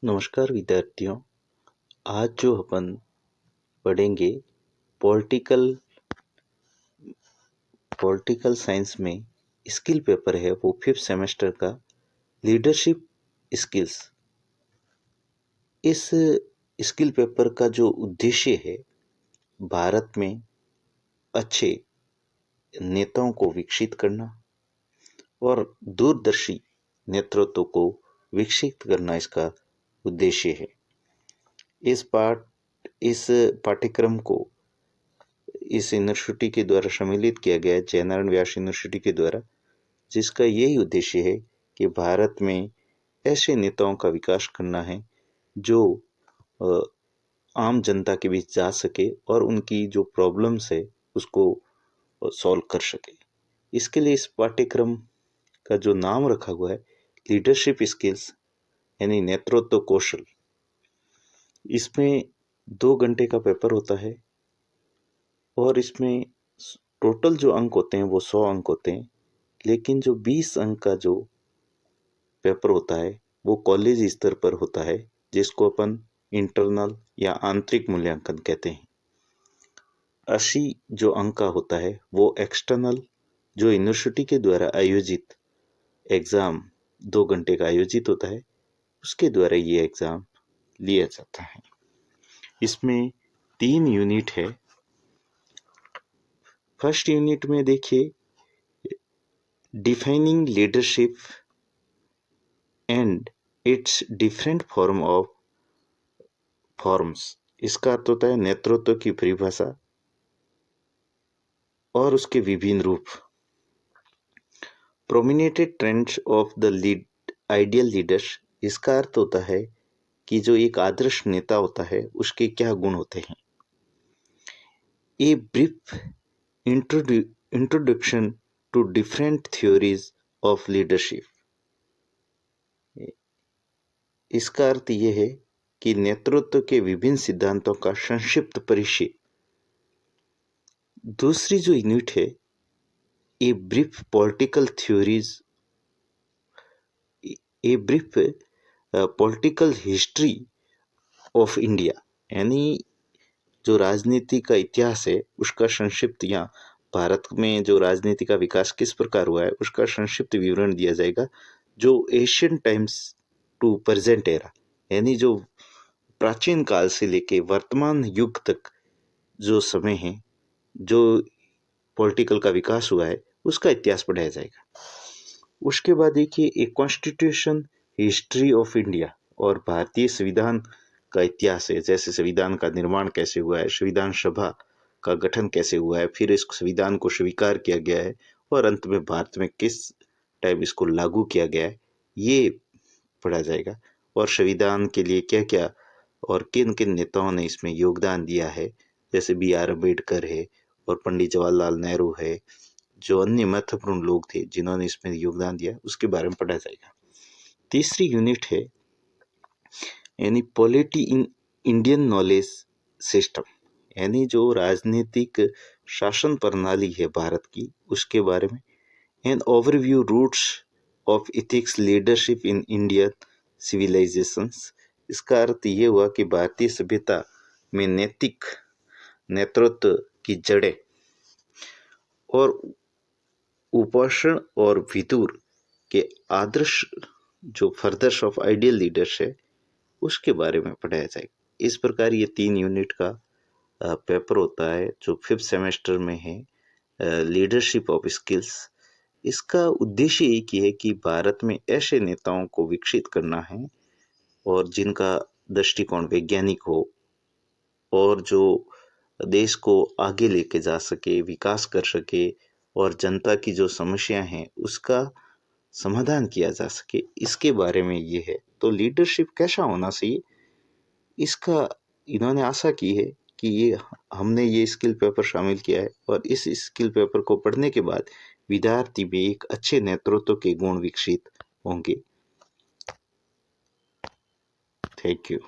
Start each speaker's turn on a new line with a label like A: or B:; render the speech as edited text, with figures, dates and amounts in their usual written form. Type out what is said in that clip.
A: नमस्कार विद्यार्थियों। आज जो अपन पढ़ेंगे पॉलिटिकल पॉलिटिकल साइंस में स्किल पेपर है, वो 5th सेमेस्टर का लीडरशिप स्किल्स। इस स्किल पेपर का जो उद्देश्य है, भारत में अच्छे नेताओं को विकसित करना और दूरदर्शी नेतृत्व को विकसित करना इसका उद्देश्य है। इस पाठ्यक्रम को इस यूनिवर्सिटी के द्वारा सम्मिलित किया गया है, जयनारायण व्यास यूनिवर्सिटी के द्वारा, जिसका यही उद्देश्य है कि भारत में ऐसे नेताओं का विकास करना है जो आम जनता के बीच जा सके और उनकी जो प्रॉब्लम्स है उसको सॉल्व कर सके। इसके लिए इस पाठ्यक्रम का जो नाम रखा हुआ है लीडरशिप स्किल्स, यानी नेतृत्व कौशल। इसमें 2 घंटे का पेपर होता है और इसमें टोटल जो अंक होते हैं वो 100 अंक होते हैं, लेकिन जो 20 अंक का जो पेपर होता है वो कॉलेज स्तर पर होता है, जिसको अपन इंटरनल या आंतरिक मूल्यांकन कहते हैं। 80 जो अंक का होता है वो एक्सटर्नल, जो यूनिवर्सिटी के द्वारा आयोजित एग्ज़ाम 2 घंटे का आयोजित होता है, उसके द्वारा ये एग्ज़ाम लिया जाता है। इसमें 3 यूनिट है। फर्स्ट यूनिट में देखिए defining leadership and it's different forms. इसका अर्थ होता है नेतृत्व की परिभाषा और उसके विभिन्न रूप। Prominent trends of the ideal leaders. इसका अर्थ होता है कि जो एक आदर्श नेता होता है उसके क्या गुण होते हैं। A brief introduction to different theories of leadership. इसका अर्थ यह है कि नेतृत्व के विभिन्न सिद्धांतों का संक्षिप्त परिचय। दूसरी जो यूनिट है a brief political theories, a brief political history of India, यानी जो राजनीति का इतिहास है उसका संक्षिप्त, या भारत में जो राजनीति का विकास किस प्रकार हुआ है उसका संक्षिप्त विवरण दिया जाएगा, जो ancient times to present era, यानी जो प्राचीन काल से लेके वर्तमान युग तक जो समय है, जो पॉलिटिकल का विकास हुआ है उसका इतिहास पढ़ाया जाएगा। उसके बाद देखिए एक कॉन्स्टिट्यूशन हिस्ट्री ऑफ इंडिया, और भारतीय संविधान का इतिहास है, जैसे संविधान का निर्माण कैसे हुआ है, संविधान सभा का गठन कैसे हुआ है, फिर इस संविधान को स्वीकार किया गया है और अंत में भारत में किस टाइम इसको लागू किया गया है, ये पढ़ा जाएगा। और संविधान के लिए क्या क्या और किन किन नेताओं ने इसमें योगदान दिया है, जैसे BR अम्बेडकर है और पंडित जवाहरलाल नेहरू है, जो अन्य महत्वपूर्ण लोग थे जिन्होंने इसमें योगदान दिया, उसके बारे में पढ़ा जाएगा। तीसरी यूनिट है यानी polity in Indian knowledge system, यानी जो राजनीतिक शासन प्रणाली है भारत की उसके बारे में। An overview roots of ethics leadership in Indian civilizations. इसका अर्थ ये हुआ कि भारतीय सभ्यता में नैतिक नेतृत्व की जड़ें और उपोषण और विदुर के आदर्श, जो फर्दर्स ऑफ आइडियल लीडर्स है, उसके बारे में पढ़ाया जाएगा। इस प्रकार ये 3 यूनिट का पेपर होता है जो 5th सेमेस्टर में है, लीडरशिप ऑफ स्किल्स। इसका उद्देश्य एक ही है कि भारत में ऐसे नेताओं को विकसित करना है और जिनका दृष्टिकोण वैज्ञानिक हो और जो देश को आगे लेके जा सके, विकास कर सके और जनता की जो समस्या हैं उसका समाधान किया जा सके, इसके बारे में ये है। तो लीडरशिप कैसा होना चाहिए, इसका इन्होंने आशा की है कि ये हमने ये स्किल पेपर शामिल किया है और इस स्किल पेपर को पढ़ने के बाद विद्यार्थी में एक अच्छे नेतृत्व के गुण विकसित होंगे। Thank you.